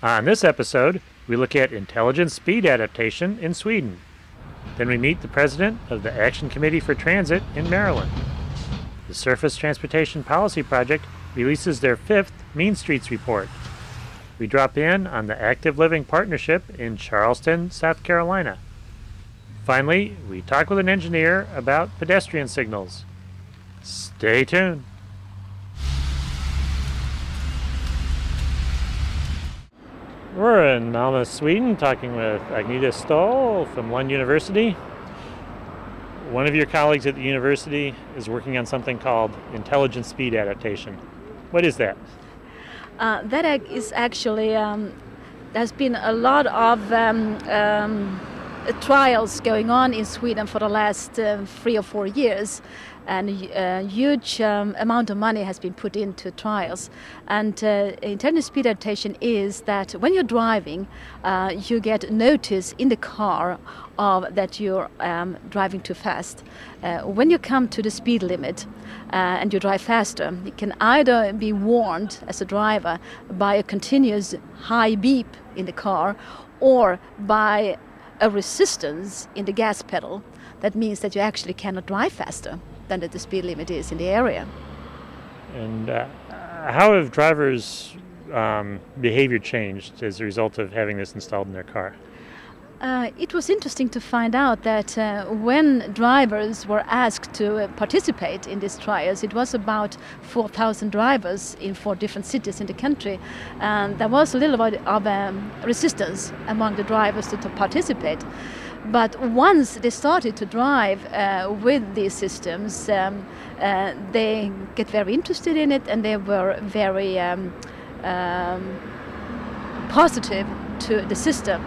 On this episode, we look at intelligent speed adaptation in Sweden. Then we meet the president of the Action Committee for Transit in Maryland. The Surface Transportation Policy Project releases their 5th Mean Streets report. We drop in on the Active Living Partnership in Charleston, South Carolina. Finally, we talk with an engineer about pedestrian signals. Stay tuned. We're in Malmö, Sweden, talking with Agneta Stoll from Lund University. One of your colleagues at the university is working on something called intelligent speed adaptation. What is that? That is actually, there's been a lot of trials going on in Sweden for the last 3 or 4 years, and a huge amount of money has been put into trials. And intelligent speed adaptation is that when you're driving, you get notice in the car that you're driving too fast. When you come to the speed limit and you drive faster, you can either be warned as a driver by a continuous high beep in the car or by a resistance in the gas pedal. That means that you actually cannot drive faster than the speed limit is in the area. And how have drivers' behavior changed as a result of having this installed in their car? It was interesting to find out that when drivers were asked to participate in these trials, it was about 4,000 drivers in 4 different cities in the country, and there was a little bit of resistance among the drivers to participate. But once they started to drive with these systems, they get very interested in it, and they were very positive to the system.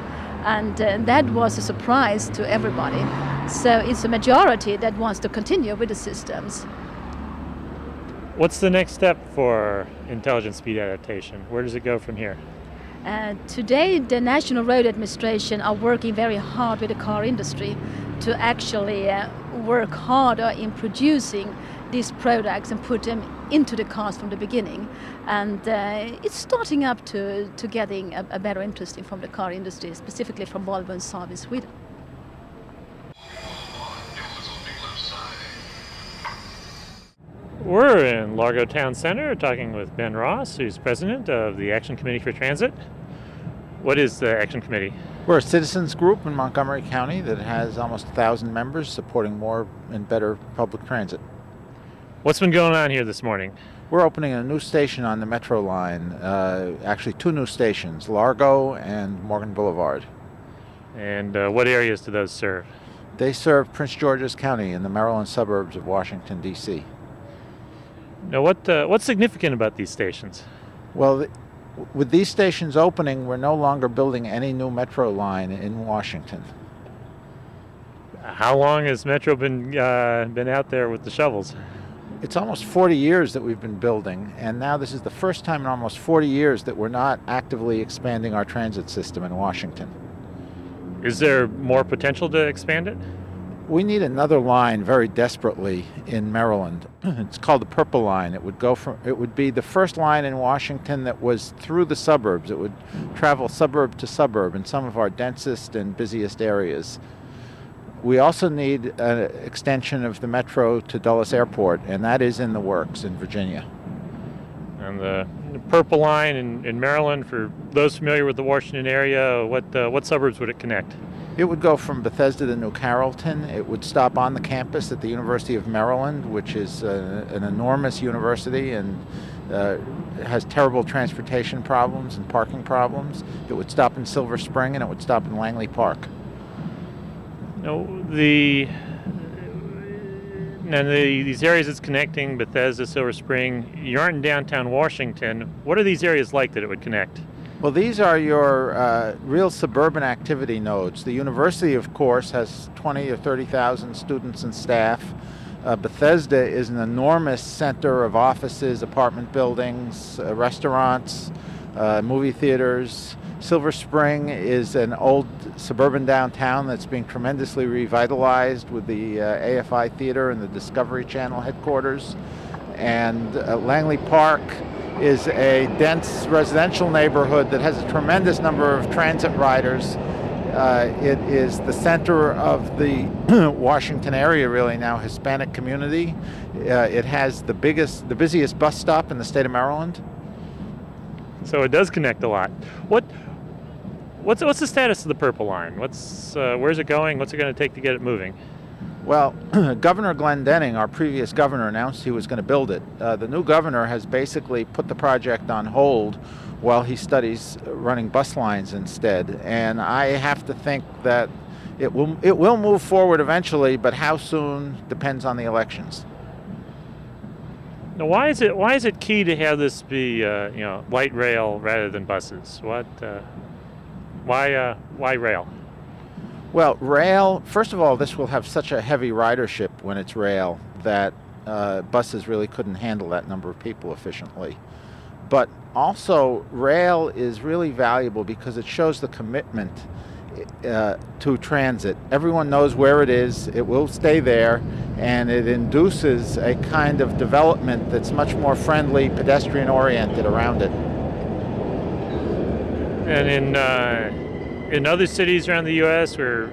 And that was a surprise to everybody. So it's a majority that wants to continue with the systems. What's the next step for intelligent speed adaptation? Where does it go from here? Today, the National Road Administration are working very hard with the car industry to actually work harder in producing these products and put them into the cars from the beginning. And it's starting up to getting a better interest from the car industry, specifically from Volvo and Saab in Sweden. We're in Largo Town Center talking with Ben Ross, who's president of the Action Committee for Transit. What is the Action Committee? We're a citizens group in Montgomery County that has almost 1,000 members supporting more and better public transit. What's been going on here this morning? We're opening a new station on the Metro line, actually 2 new stations, Largo and Morgan Boulevard. And what areas do those serve? They serve Prince George's County in the Maryland suburbs of Washington, D.C. Now, what's significant about these stations? Well, with these stations opening, we're no longer building any new Metro line in Washington. How long has Metro been out there with the shovels? It's almost 40 years that we've been building, and now this is the first time in almost 40 years that we're not actively expanding our transit system in Washington. Is there more potential to expand it? We need another line very desperately in Maryland. It's called the Purple Line. It would be the first line in Washington that was through the suburbs. It would travel suburb to suburb in some of our densest and busiest areas. We also need an extension of the Metro to Dulles Airport, and that is in the works in Virginia. And the Purple Line in Maryland, for those familiar with the Washington area, what suburbs would it connect? It would go from Bethesda to New Carrollton. It would stop on the campus at the University of Maryland, which is an enormous university and has terrible transportation problems and parking problems. It would stop in Silver Spring, and it would stop in Langley Park. Now, these areas it's connecting, Bethesda, Silver Spring, you aren't in downtown Washington. What are these areas like that it would connect? Well, these are your real suburban activity nodes. The university, of course, has 20 or 30,000 students and staff. Bethesda is an enormous center of offices, apartment buildings, restaurants, movie theaters. Silver Spring is an old suburban downtown that's being tremendously revitalized with the AFI Theater and the Discovery Channel headquarters. And Langley Park is a dense residential neighborhood that has a tremendous number of transit riders. It is the center of the Washington area, really now, Hispanic community. It has the busiest bus stop in the state of Maryland. So it does connect a lot. What's the status of the Purple Line? Where's it going? What's it going to take to get it moving? Well, Governor Glendening, our previous governor, announced he was going to build it. The new governor has basically put the project on hold while he studies running bus lines instead. And I have to think that it will move forward eventually, but how soon depends on the elections. Now, why is it key to have this be light rail rather than buses? Why rail? Well, rail, first of all, this will have such a heavy ridership when it's rail that buses really couldn't handle that number of people efficiently. But also, rail is really valuable because it shows the commitment to transit. Everyone knows where it is, it will stay there, and it induces a kind of development that's much more friendly, pedestrian-oriented around it. And in other cities around the U.S. where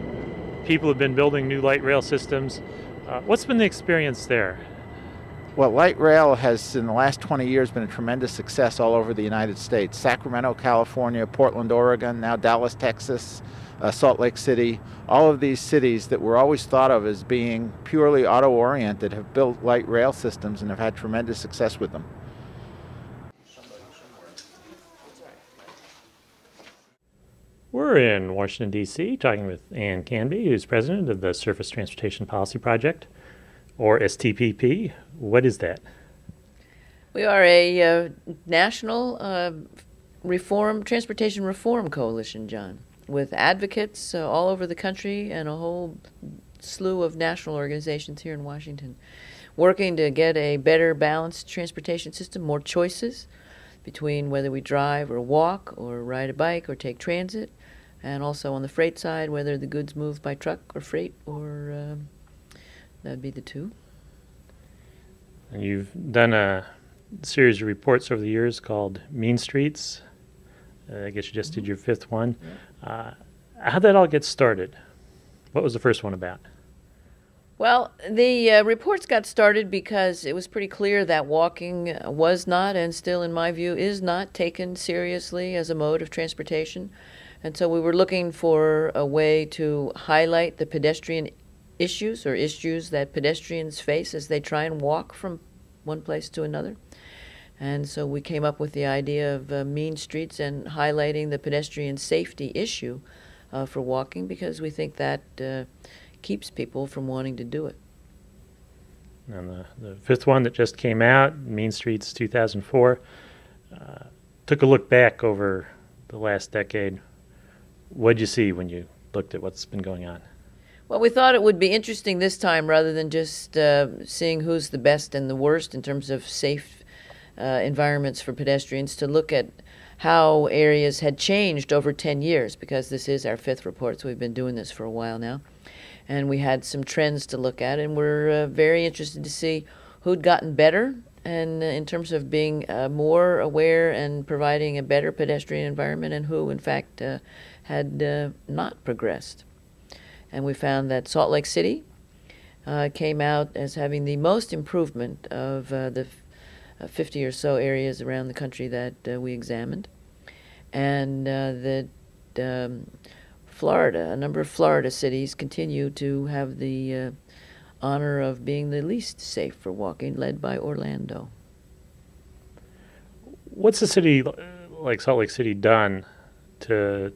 people have been building new light rail systems, what's been the experience there? Well, light rail has, in the last 20 years, been a tremendous success all over the United States. Sacramento, California, Portland, Oregon, now Dallas, Texas, Salt Lake City. All of these cities that were always thought of as being purely auto-oriented have built light rail systems and have had tremendous success with them. We're in Washington, D.C., talking with Ann Canby, who's president of the Surface Transportation Policy Project, or STPP. What is that? We are a national transportation reform coalition, John, with advocates all over the country and a whole slew of national organizations here in Washington, working to get a better balanced transportation system, more choices between whether we drive or walk or ride a bike or take transit, and also on the freight side, whether the goods move by truck or freight, or that'd be the two. And you've done a series of reports over the years called Mean Streets. I guess you just did your fifth one. How'd that all get started? What was the first one about? Well, the reports got started because it was pretty clear that walking was not, and still in my view is not, taken seriously as a mode of transportation. And so we were looking for a way to highlight the pedestrian issues, or issues that pedestrians face as they try and walk from one place to another. And so we came up with the idea of Mean Streets and highlighting the pedestrian safety issue for walking, because we think that keeps people from wanting to do it. And the fifth one that just came out, Mean Streets 2004, took a look back over the last decade. What did you see when you looked at what's been going on? Well, we thought it would be interesting this time, rather than just seeing who's the best and the worst in terms of safe environments for pedestrians, to look at how areas had changed over 10 years, because this is our fifth report, so we've been doing this for a while now. And we had some trends to look at, and we're very interested to see who'd gotten better, and in terms of being more aware and providing a better pedestrian environment, and who, in fact, had not progressed. And we found that Salt Lake City came out as having the most improvement of the 50 or so areas around the country that we examined. And that Florida, a number of Florida cities, continue to have the honor of being the least safe for walking, led by Orlando. What's a city like Salt Lake City done to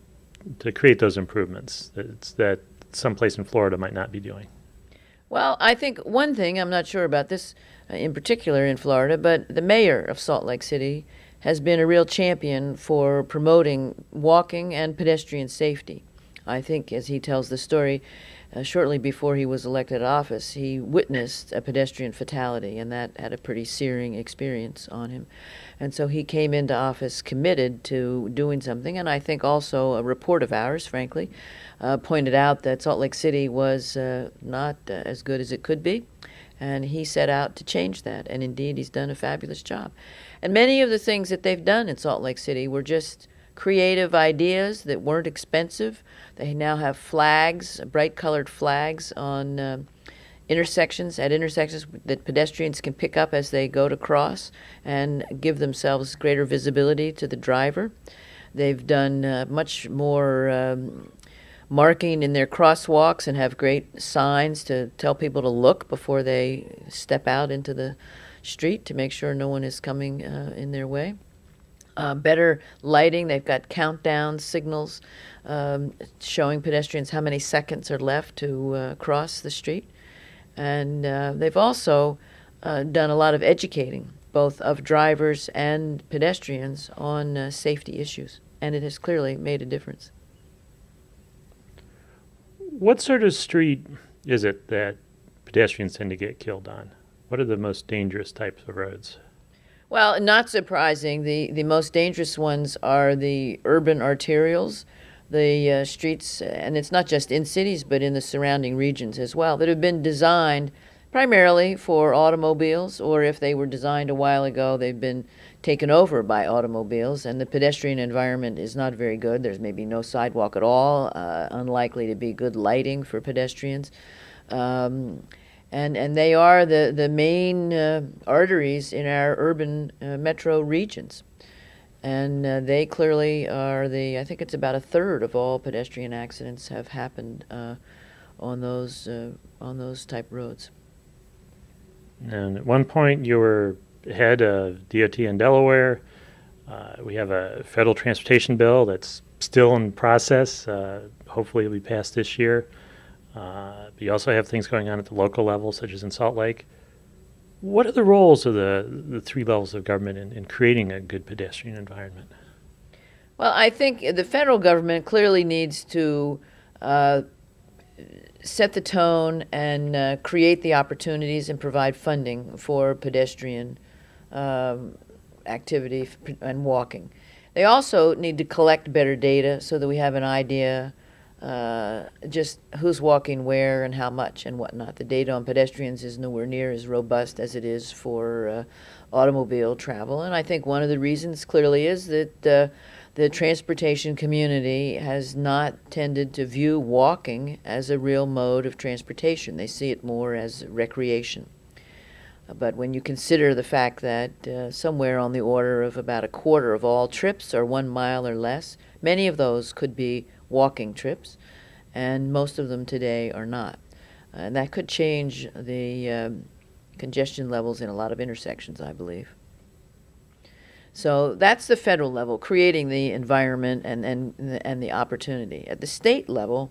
create those improvements that someplace in Florida might not be doing? Well, I think one thing, I'm not sure about this in particular in Florida, but the mayor of Salt Lake City has been a real champion for promoting walking and pedestrian safety. I think, as he tells the story, shortly before he was elected office, he witnessed a pedestrian fatality, and that had a pretty searing experience on him. And so he came into office committed to doing something, and I think also a report of ours, frankly, pointed out that Salt Lake City was not as good as it could be, And he set out to change that, and indeed he's done a fabulous job. And many of the things that they've done in Salt Lake City were just creative ideas that weren't expensive. They now have flags, bright-colored flags on intersections that pedestrians can pick up as they go to cross and give themselves greater visibility to the driver. They've done much more marking in their crosswalks and have great signs to tell people to look before they step out into the street to make sure no one is coming in their way. Better lighting. They've got countdown signals showing pedestrians how many seconds are left to cross the street. And they've also done a lot of educating, both of drivers and pedestrians, on safety issues. And it has clearly made a difference. What sort of street is it that pedestrians tend to get killed on? What are the most dangerous types of roads? Well, not surprising. The most dangerous ones are the urban arterials, the streets, and it's not just in cities, but in the surrounding regions as well, that have been designed primarily for automobiles, or if they were designed a while ago, they've been taken over by automobiles, and the pedestrian environment is not very good. There's maybe no sidewalk at all, unlikely to be good lighting for pedestrians. And they are the main arteries in our urban metro regions. And they clearly are I think it's about a third of all pedestrian accidents have happened on those type roads. And at one point you were head of DOT in Delaware. We have a federal transportation bill that's still in process. Hopefully it'll be passed this year. But you also have things going on at the local level, such as in Salt Lake. What are the roles of the three levels of government in creating a good pedestrian environment? Well, I think the federal government clearly needs to set the tone and create the opportunities and provide funding for pedestrian activity and walking. They also need to collect better data so that we have an idea just who's walking where and how much and whatnot. The data on pedestrians is nowhere near as robust as it is for automobile travel, and I think one of the reasons clearly is that the transportation community has not tended to view walking as a real mode of transportation. They see it more as recreation. But when you consider the fact that somewhere on the order of about a quarter of all trips are 1 mile or less, many of those could be walking trips, and most of them today are not. And that could change the congestion levels in a lot of intersections, I believe. So that's the federal level, creating the environment and the opportunity. At the state level,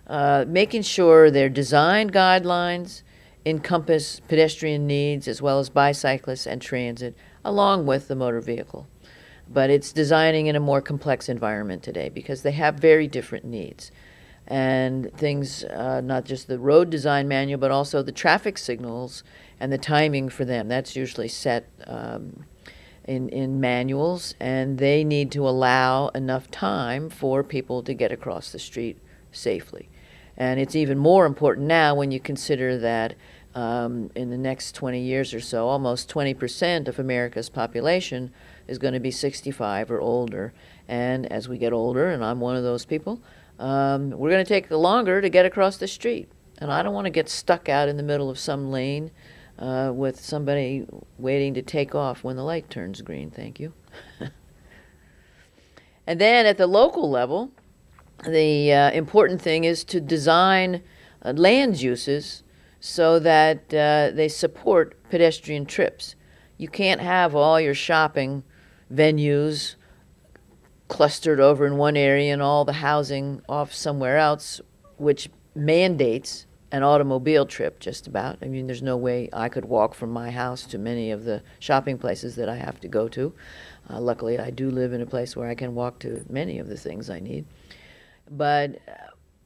making sure their design guidelines encompass pedestrian needs as well as bicyclists and transit, along with the motor vehicle. But it's designing in a more complex environment today because they have very different needs. And things, not just the road design manual, but also the traffic signals and the timing for them. That's usually set in manuals, and they need to allow enough time for people to get across the street safely. And it's even more important now when you consider that in the next 20 years or so, almost 20% of America's population is going to be 65 or older. And as we get older, and I'm one of those people, we're going to take longer to get across the street. And I don't want to get stuck out in the middle of some lane with somebody waiting to take off when the light turns green. Thank you. And then at the local level, the important thing is to design land uses so that they support pedestrian trips. You can't have all your shopping venues clustered over in one area and all the housing off somewhere else, which mandates an automobile trip just about. I mean, there's no way I could walk from my house to many of the shopping places that I have to go to. Luckily, I do live in a place where I can walk to many of the things I need. But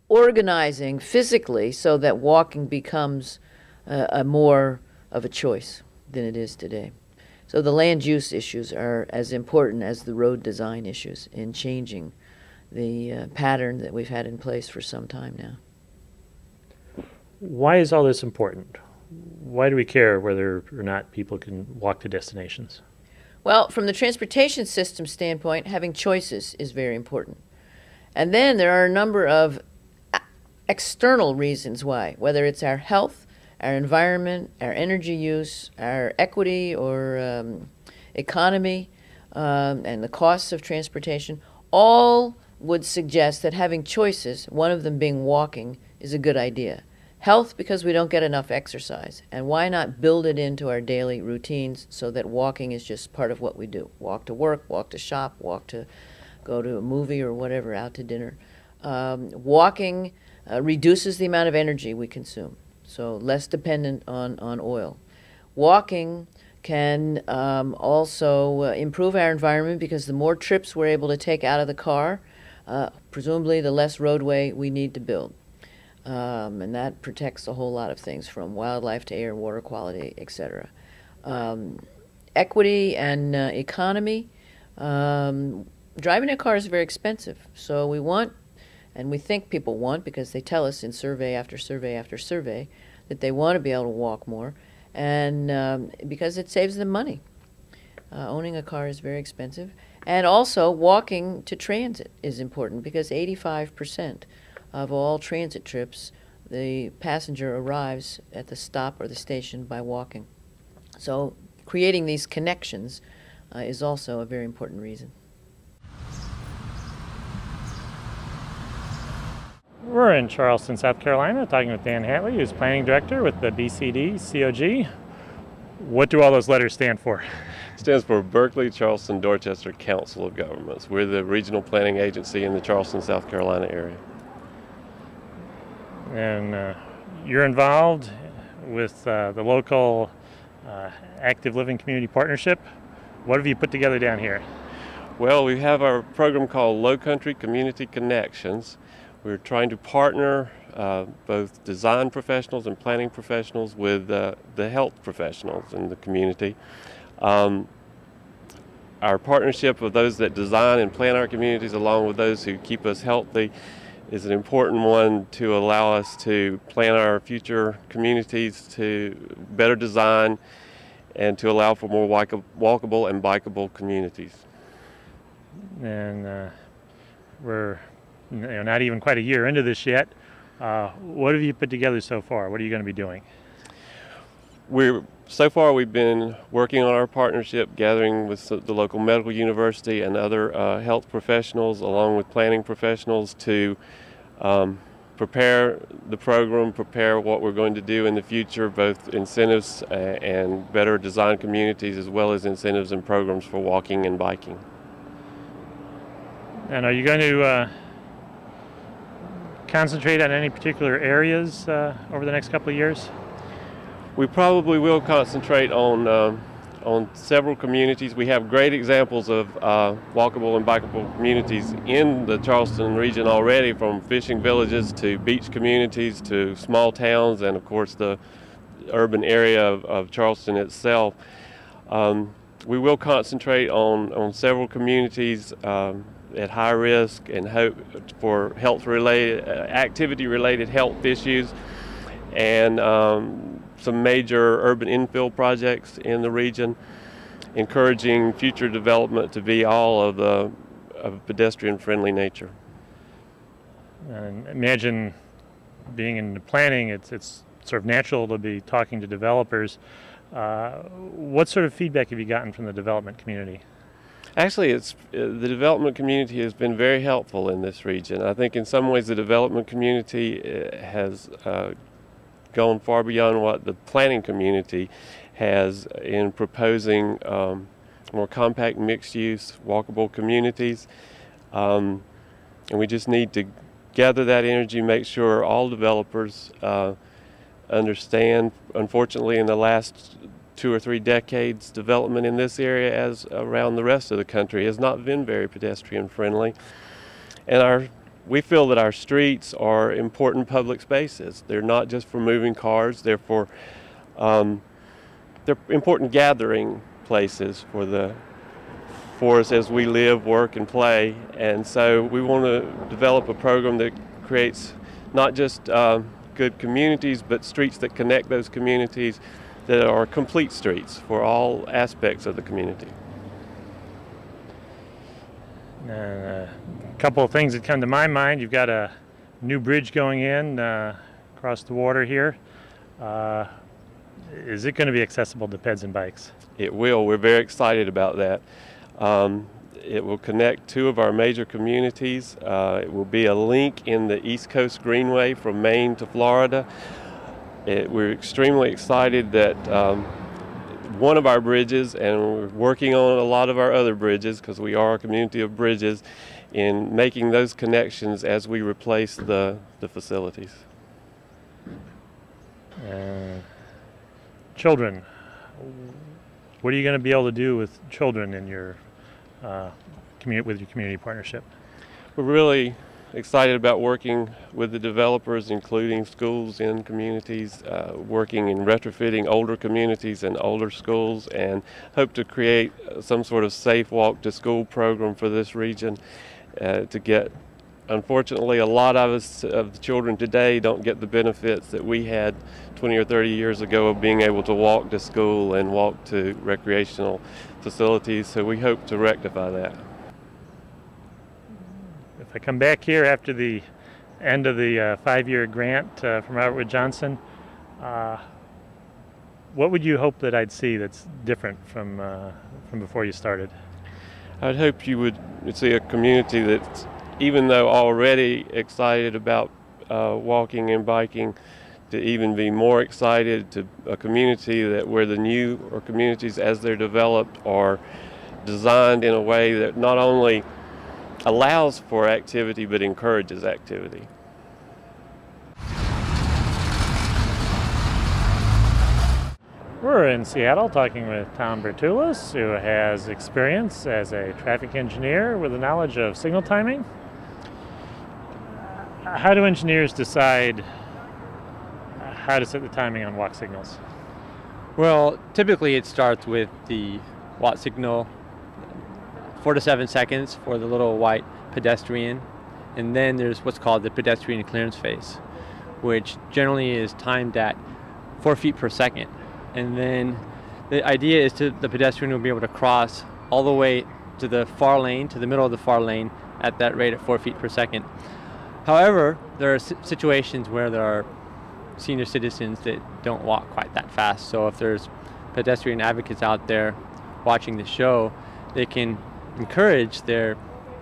organizing physically so that walking becomes a more of a choice than it is today. So the land use issues are as important as the road design issues in changing the pattern that we've had in place for some time now. Why is all this important? Why do we care whether or not people can walk to destinations? Well, from the transportation system standpoint, having choices is very important. And then there are a number of external reasons why, whether it's our health, our environment, our energy use, our equity or economy, and the costs of transportation, all would suggest that having choices, one of them being walking, is a good idea. Health, because we don't get enough exercise. And why not build it into our daily routines so that walking is just part of what we do? Walk to work, walk to shop, walk to go to a movie or whatever, out to dinner. Walking reduces the amount of energy we consume, so less dependent on oil. Walking can also improve our environment because the more trips we're able to take out of the car, presumably the less roadway we need to build. And that protects a whole lot of things, from wildlife to air, water quality, etc. Equity and economy. Driving a car is very expensive, so we want, and we think people want, because they tell us in survey after survey after survey, that they want to be able to walk more, and because it saves them money. Owning a car is very expensive. And also, walking to transit is important, because 85% of all transit trips, the passenger arrives at the stop or the station by walking. So creating these connections is also a very important reason. We're in Charleston, South Carolina, talking with Dan Hatley, who's Planning Director with the BCD COG. What do all those letters stand for? It stands for Berkeley, Charleston, Dorchester Council of Governments. We're the regional planning agency in the Charleston, South Carolina area. And you're involved with the local Active Living Community Partnership. What have you put together down here? Well, we have our program called Low Country Community Connections. We're trying to partner both design professionals and planning professionals with the health professionals in the community. Our partnership with those that design and plan our communities, along with those who keep us healthy, is an important one to allow us to plan our future communities to better design and to allow for more walkable and bikeable communities. And we're not even quite a year into this yet. What have you put together so far? What are you going to be doing? So far we've been working on our partnership, gathering with the local medical university and other health professionals, along with planning professionals, to prepare the program, prepare what we're going to do in the future, both incentives and better design communities, as well as incentives and programs for walking and biking. And are you going to concentrate on any particular areas over the next couple of years? We probably will concentrate on several communities. We have great examples of walkable and bikeable communities in the Charleston region already, from fishing villages to beach communities to small towns, and of course the urban area of Charleston itself. We will concentrate on several communities at high risk and hope for health-related, activity-related health issues, and some major urban infill projects in the region, encouraging future development to be all of a pedestrian-friendly nature. And imagine being in the planning, it's sort of natural to be talking to developers. What sort of feedback have you gotten from the development community? Actually, the development community has been very helpful in this region. I think in some ways the development community has gone far beyond what the planning community has in proposing more compact mixed-use, walkable communities. And we just need to gather that energy, make sure all developers understand. Unfortunately, in the last 2 or 3 decades, development in this area, as around the rest of the country, has not been very pedestrian friendly. And we feel that our streets are important public spaces. They're not just for moving cars, they're important gathering places for us as we live, work, and play. And so we want to develop a program that creates not just good communities, but streets that connect those communities that are complete streets for all aspects of the community. A couple of things that come to my mind. You've got a new bridge going in across the water here. Is it going to be accessible to peds and bikes? It will. We're very excited about that. It will connect two of our major communities. It will be a link in the East Coast Greenway from Maine to Florida. We're extremely excited that one of our bridges, and we're working on a lot of our other bridges because we are a community of bridges, in making those connections as we replace the facilities. Children. What are you going to be able to do with children in your with your community partnership? We're really excited about working with the developers, including schools and communities, working in retrofitting older communities and older schools, and hope to create some sort of safe walk to school program for this region to get. Unfortunately, a lot of the children today don't get the benefits that we had 20 or 30 years ago of being able to walk to school and walk to recreational facilities, so we hope to rectify that. If I come back here after the end of the 5-year grant from Robert Wood Johnson, what would you hope that I'd see that's different from before you started? I'd hope you would see a community that's, even though already excited about walking and biking, to even be more excited, to a community that where the new or communities as they're developed are designed in a way that not only allows for activity but encourages activity. We're in Seattle talking with Tom Bertulis, who has experience as a traffic engineer with a knowledge of signal timing. How do engineers decide how to set the timing on walk signals? Well, typically it starts with the walk signal, 4 to 7 seconds for the little white pedestrian, and then there's what's called the pedestrian clearance phase, which generally is timed at 4 feet per second. And then the idea is the pedestrian will be able to cross all the way to the far lane, to the middle of the far lane, at that rate at 4 feet per second. However, there are situations where there are senior citizens that don't walk quite that fast. So if there's pedestrian advocates out there watching the show, they can encourage their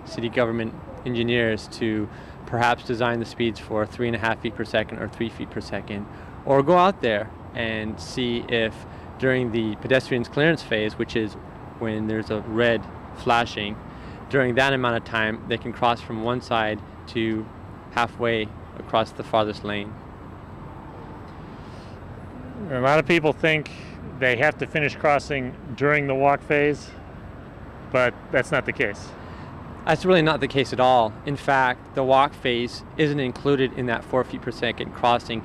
city government engineers to perhaps design the speeds for 3.5 feet per second or 3 feet per second, or go out there and see if during the pedestrian's clearance phase, which is when there's a red flashing, during that amount of time they can cross from one side to halfway across the farthest lane. A lot of people think they have to finish crossing during the walk phase, but that's not the case. That's really not the case at all. In fact, the walk phase isn't included in that 4 feet per second crossing.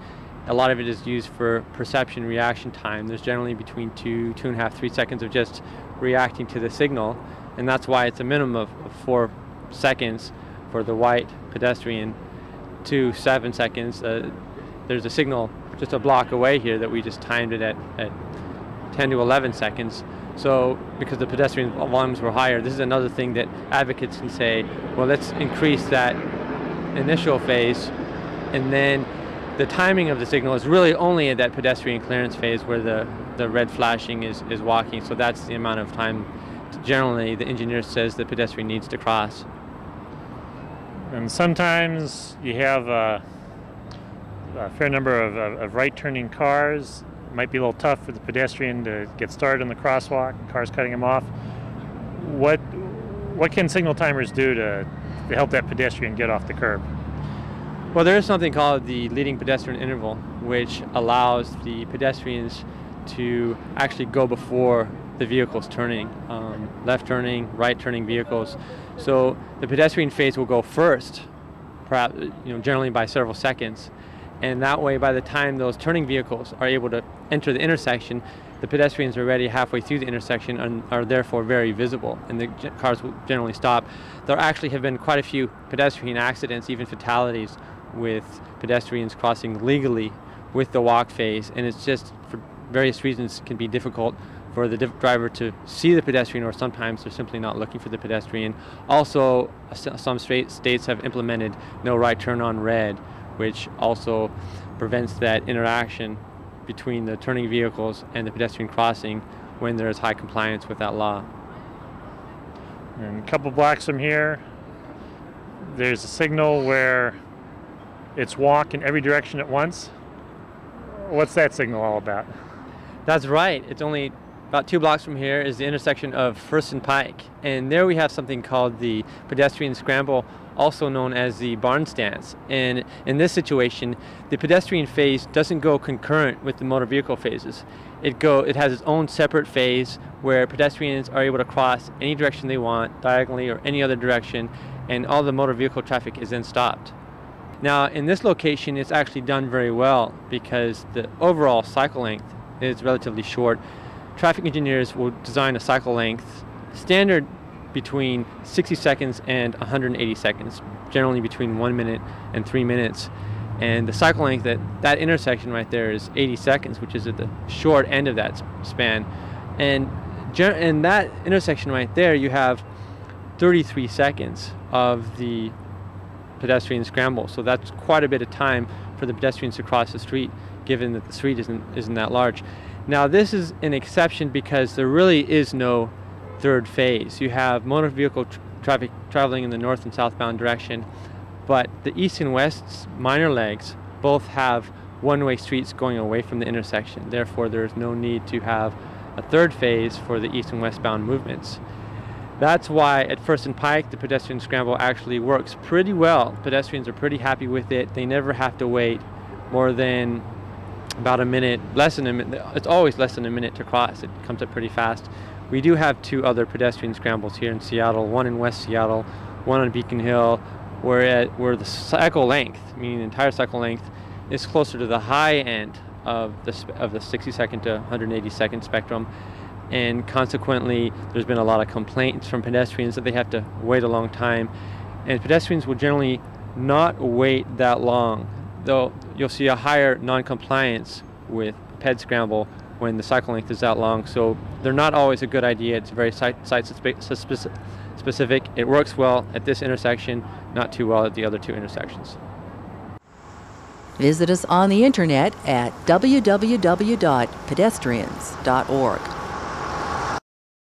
A lot of it is used for perception reaction time. There's generally between 2.5, 3 seconds of just reacting to the signal, and that's why it's a minimum of 4 seconds for the white pedestrian to 7 seconds. There's a signal just a block away here that we just timed it at 10 to 11 seconds. So because the pedestrian volumes were higher, this is another thing that advocates can say, well, let's increase that initial phase, and then the timing of the signal is really only at that pedestrian clearance phase where the red flashing is walking. So that's the amount of time generally the engineer says the pedestrian needs to cross. And sometimes you have a fair number of right-turning cars. It might be a little tough for the pedestrian to get started in the crosswalk, cars cutting him off. What can signal timers do to help that pedestrian get off the curb? Well, there is something called the leading pedestrian interval, which allows the pedestrians to actually go before the vehicles turning, left turning, right turning vehicles. So the pedestrian phase will go first, perhaps, generally by several seconds. And that way, by the time those turning vehicles are able to enter the intersection, the pedestrians are already halfway through the intersection and are therefore very visible, and the cars will generally stop. There actually have been quite a few pedestrian accidents, even fatalities, with pedestrians crossing legally with the walk phase, and it's just for various reasons can be difficult for the driver to see the pedestrian, or sometimes they're simply not looking for the pedestrian. Also, some states have implemented no right turn on red, which also prevents that interaction between the turning vehicles and the pedestrian crossing when there is high compliance with that law. And a couple blocks from here, there's a signal where it's walk in every direction at once. What's that signal all about? That's right. It's only about 2 blocks from here is the intersection of First and Pike. And there we have something called the pedestrian scramble, also known as the barn stance. And in this situation, the pedestrian phase doesn't go concurrent with the motor vehicle phases. It has its own separate phase where pedestrians are able to cross any direction they want, diagonally or any other direction, and all the motor vehicle traffic is then stopped. Now, in this location, it's actually done very well because the overall cycle length is relatively short. Traffic engineers will design a cycle length standard between 60 seconds and 180 seconds, generally between 1 minute and 3 minutes. And the cycle length at that intersection right there is 80 seconds, which is at the short end of that span. And in that intersection right there, you have 33 seconds of the pedestrian scramble. So that's quite a bit of time for the pedestrians to cross the street, given that the street isn't that large. Now, this is an exception because there really is no third phase. You have motor vehicle traffic traveling in the north and southbound direction, but the east and west minor legs both have one-way streets going away from the intersection. Therefore, there is no need to have a third phase for the east and westbound movements. That's why at First and Pike, the pedestrian scramble actually works pretty well. Pedestrians are pretty happy with it. They never have to wait more than about a minute, less than a minute. It's always less than a minute to cross. It comes up pretty fast. We do have 2 other pedestrian scrambles here in Seattle, one in West Seattle, one on Beacon Hill, where the cycle length, meaning the entire cycle length, is closer to the high end of the 60 second to 180 second spectrum. And consequently, there's been a lot of complaints from pedestrians that they have to wait a long time. And pedestrians will generally not wait that long, though you'll see a higher non-compliance with ped scramble when the cycle length is that long. So they're not always a good idea. It's very site-specific. It works well at this intersection, not too well at the other 2 intersections. Visit us on the internet at www.pedestrians.org.